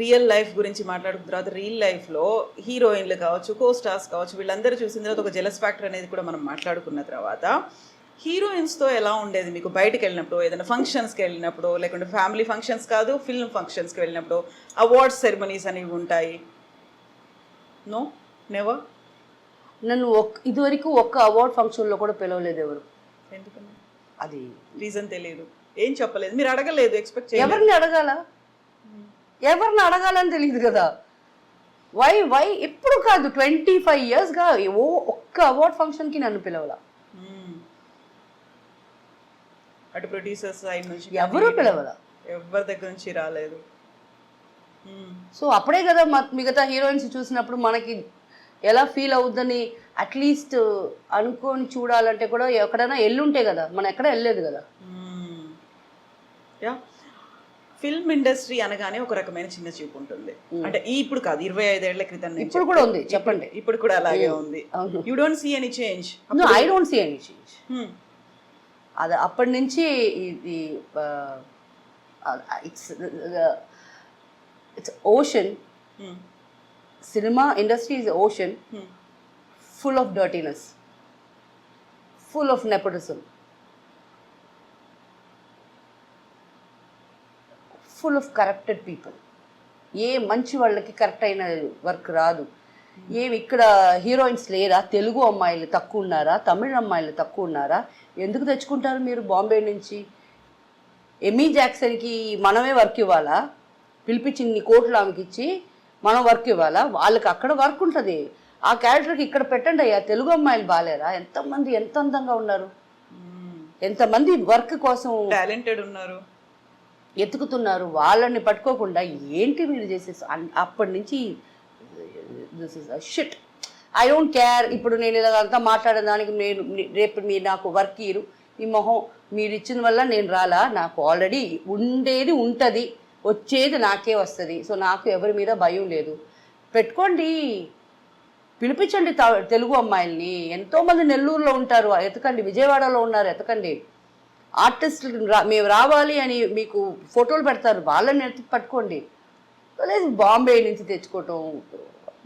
Real life గురించి మాట్లాడుకున్న తర్వాత రియల్ లైఫ్లో హీరోయిన్లు కావచ్చు, కో స్టార్స్ కావచ్చు, వీళ్ళందరూ చూసిన తర్వాత ఒక జెలస్ ఫ్యాక్టర్ అనేది కూడా మనం మాట్లాడుకున్న తర్వాత హీరోయిన్స్తో ఎలా ఉండేది మీకు? బయటకు వెళ్ళినప్పుడు, ఏదైనా ఫంక్షన్స్కి వెళ్ళినప్పుడు, లేకుంటే ఫ్యామిలీ ఫంక్షన్స్ కాదు, ఫిల్మ్ ఫంక్షన్స్కి వెళ్ళినప్పుడు, అవార్డ్స్ సెరమనీస్ అనేవి ఉంటాయి. No, never. నన్ను ఇదివరకు ఒక్క అవార్డ్ ఫంక్షన్లో కూడా పిలవలేదు ఎవరు. ఎందుకని? అది రీజన్ తెలియదు, ఏం చెప్పలేదు, మీరు అడగలేదు, ఎక్స్పెక్ట్ చేయలేదు. ఎవరిని అడగాలని తెలియదు కదా. వై ఎప్పుడు కాదు 25 yearsగా ఒక్క అవార్డ్ ఫంక్షన్కి నన్ను పిలవలా. అటు ప్రొడ్యూసర్స్ సైడ్ నుంచి ఎవరు పిలవలా, ఎవరి దగ్గర నుంచి రాలేదు. సో అప్పుడే కదా మిగతా హీరోయిన్స్ చూసినప్పుడు మనకి ఎలా ఫీల్ అవుద్దని అట్లీస్ట్ అనుకొని చూడాలంటే కూడా ఎక్కడైనా ఎల్లుంటే కదా, మనం ఎక్కడ వెళ్ళలేదు కదా. యా, ఫిల్మ్ ఇండస్ట్రీ అనగానే ఒక రకమైన చిన్న చూపు ఉంటుంది. అంటే ఇప్పుడు కాదు, 25 ఏళ్ల క్రితం ఇప్పుడు కూడా ఉంది, చెప్పండి. ఇప్పుడు కూడా అలాగే ఉంది. You don't see any change? I don't see any change. అది అప్పటి నుంచి ఇది it's ocean. Cinema industry is ocean, full of dirtiness, full of nepotism, full of corrupted people. ఏ మంచి వాళ్ళకి కరెక్ట్ అయిన వర్క్ రాదు. ఏమి ఇక్కడ హీరోయిన్స్ లేరా? తెలుగు అమ్మాయిలు తక్కువ ఉన్నారా? తమిళ అమ్మాయిలు తక్కువ ఉన్నారా? ఎందుకు తెచ్చుకుంటారు మీరు బాంబే నుంచి? ఎమీ జాక్సన్కి మనమే వర్క్ ఇవ్వాలా? పిలిపించి ఇన్ని కోట్లు ఆమెకి ఇచ్చి మనం వర్క్ ఇవ్వాలా? వాళ్ళకి అక్కడ వర్క్ ఉంటుంది. ఆ క్యారెక్టర్కి ఇక్కడ పెట్టండి అయ్యా. తెలుగు అమ్మాయిలు బాగాలేరా? ఎంతమంది ఎంత అందంగా ఉన్నారు, ఎంతమంది వర్క్ కోసం టాలెంటెడ్ ఉన్నారు, ఎత్తుకుతున్నారు. వాళ్ళని పట్టుకోకుండా ఏంటి మీరు చేసేసి అప్పటి నుంచి this is a shit. I don't care. ఇప్పుడు నేను ఇలాగంతా మాట్లాడిన దానికి నేను రేపు మీరు నాకు వర్క్ ఇరు ఈ మొహం మీరు ఇచ్చిన వల్ల నేను రాలా. నాకు ఆల్రెడీ ఉండేది ఉంటుంది, వచ్చేది నాకే వస్తుంది. సో నాకు ఎవరి మీద భయం లేదు. పెట్టుకోండి, పిలిపించండి తెలుగు అమ్మాయిల్ని. ఎంతోమంది నెల్లూరులో ఉంటారు, ఎతకండి. విజయవాడలో ఉన్నారు, ఎతకండి. ఆర్టిస్టులు మేము రావాలి అని మీకు ఫోటోలు పెడతారు, వాళ్ళని ఎత్తి పట్టుకోండి. లేదు బాంబే నుంచి తెచ్చుకోవటం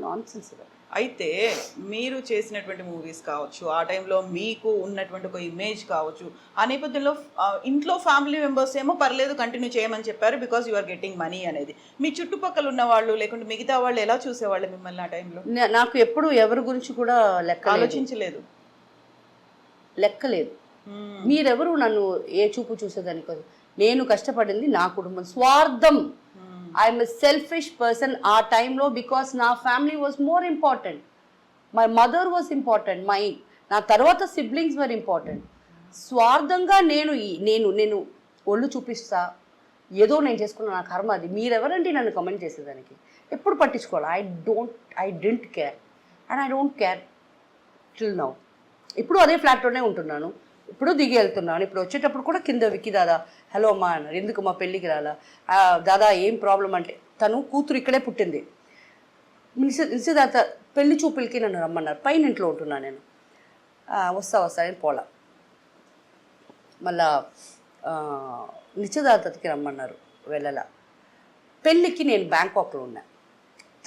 నాన్సెన్స్. అయితే మీరు చేసినటువంటి మూవీస్ కావచ్చు, ఆ టైంలో మీకు ఉన్నటువంటి ఒక ఇమేజ్ కావచ్చు, ఆ నేపథ్యంలో ఇంట్లో ఫ్యామిలీ మెంబర్స్ ఏమో పర్లేదు కంటిన్యూ చేయమని చెప్పారు because you are getting money అనేది. మీ చుట్టుపక్కల ఉన్న వాళ్ళు లేకుంటే మిగతా వాళ్ళు ఎలా చూసేవాళ్ళు మిమ్మల్ని ఆ టైంలో? నాకు ఎప్పుడు ఎవరి గురించి కూడా ఆలోచించలేదు, లెక్కలేదు. మీరెవరు నన్ను ఏ చూపు చూసేదానికి కాదు. నేను కష్టపడింది నా కుటుంబం. స్వార్థం, ఐఎమ్ ఎ సెల్ఫిష్ పర్సన్ ఆ టైంలో. బికాస్ నా family was more important, my mother was important, నా తర్వాత సిబ్లింగ్స్ వర్ ఇంపార్టెంట్. స్వార్థంగా నేను నేను ఒళ్ళు చూపిస్తా, ఏదో నేను చేసుకున్న నా కర్మ అది. మీరెవరండి నన్ను కమెంట్ చేసేదానికి? ఎప్పుడు పట్టించుకోవాలి. I don't care and I don't care till now. ఇప్పుడు అదే ఫ్లాట్లోనే ఉంటున్నాను, ఇప్పుడు దిగి వెళ్తున్నాను. ఇప్పుడు వచ్చేటప్పుడు కూడా కింద విక్కి దాదా హలో అమ్మా అన్నారు. ఎందుకు మా పెళ్ళికి రాలా? దాదా ఏం ప్రాబ్లం అంటే, తను కూతురు ఇక్కడే పుట్టింది. నిశ్చితార్థ పెళ్లి చూపులకి నన్ను రమ్మన్నారు. పైన ఇంట్లో ఉంటున్నాను నేను. వస్తా అని పోలా. మళ్ళా నిశ్చితార్థకి రమ్మన్నారు, వెళ్ళలా. పెళ్ళికి నేను బ్యాంకాక్లో ఉన్నా.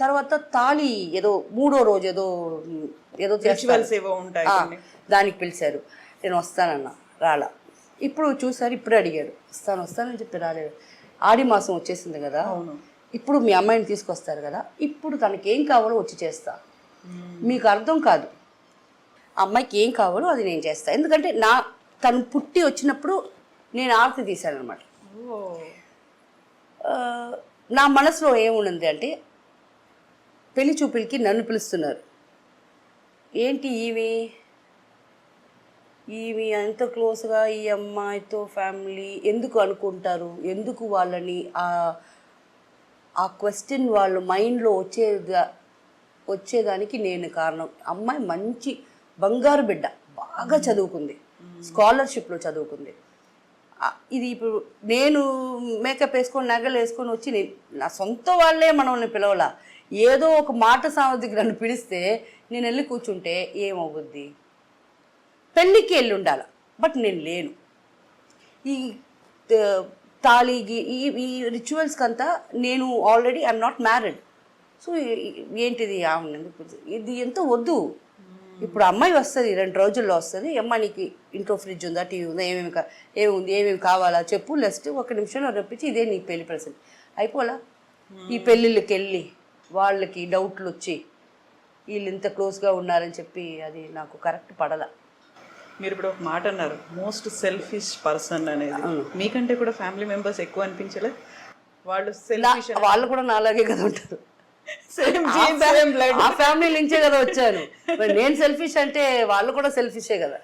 తర్వాత తాళి ఏదో 3వ రోజు ఏదో దానికి పిలిచారు. నేను వస్తానన్నా, రాలా. ఇప్పుడు చూసారు, ఇప్పుడు అడిగాడు, వస్తానని చెప్పి రాలేదు. ఆడి మాసం వచ్చేసింది కదా, ఇప్పుడు మీ అమ్మాయిని తీసుకొస్తారు కదా, ఇప్పుడు తనకి ఏం కావాలో వచ్చి చేస్తా. మీకు అర్థం కాదు, అమ్మాయికి ఏం కావాలో అది నేను చేస్తా. ఎందుకంటే తను పుట్టి వచ్చినప్పుడు నేను ఆరతి తీశాను అనమాట. నా మనసులో ఏముంది అంటే, పెళ్లి చూపులకి నన్ను పిలుస్తున్నారు. ఏంటి ఈమె అంత క్లోజ్గా ఈ అమ్మాయితో ఫ్యామిలీ ఎందుకు అనుకుంటారు? ఎందుకు వాళ్ళని ఆ క్వశ్చన్ వాళ్ళ మైండ్లో వచ్చేదానికి నేను కారణం. అమ్మాయి మంచి బంగారు బిడ్డ, బాగా చదువుకుంది, స్కాలర్షిప్లో చదువుకుంది. ఇది ఇప్పుడు నేను మేకప్ వేసుకొని నగలు వేసుకొని వచ్చి నా సొంత వాళ్ళే మనల్ని పిలవలా. ఏదో ఒక మాట సామర్థ్యం నన్ను పిలిస్తే నేను వెళ్ళి కూర్చుంటే ఏమవుద్ది? పెళ్ళికి వెళ్ళి ఉండాలి, బట్ నేను లేను. ఈ తాళిగి ఈ రిచువల్స్కి అంతా నేను already I'm not married. So ఏంటిది ఇది ఎంతో వద్దు. ఇప్పుడు అమ్మాయి వస్తుంది 2 రోజుల్లో వస్తుంది, అమ్మ నీకు ఇంట్లో ఫ్రిడ్జ్ ఉందా, టీవీ ఉందా, ఏమేమి కావాలా చెప్పు, నెక్స్ట్ 1 నిమిషంలో రప్పించి ఇదే నీ పెళ్లి ప్రశ్న అయిపోలా. ఈ పెళ్ళిళ్ళకి వెళ్ళి వాళ్ళకి డౌట్లు వచ్చి వీళ్ళు ఇంత క్లోజ్గా ఉన్నారని చెప్పి అది నాకు కరెక్ట్ పడలా. మీరు ఇప్పుడు ఒక మాట అన్నారు, మోస్ట్ సెల్ఫిష్ పర్సన్ అనేది. మీకంటే కూడా ఫ్యామిలీ మెంబర్స్ ఎక్కువ అనిపించలే? వాళ్ళు సెల్ఫిష్, వాళ్ళు కూడా నాలాగే కదా ఉంటారు, సేమ్ జీన్స్ సేమ్ బ్లడ్. ఆ ఫ్యామిలీ నుంచే కదా వచ్చాను. మరి నేను సెల్ఫిష్ అంటే వాళ్ళు కూడా సెల్ఫిషే కదా.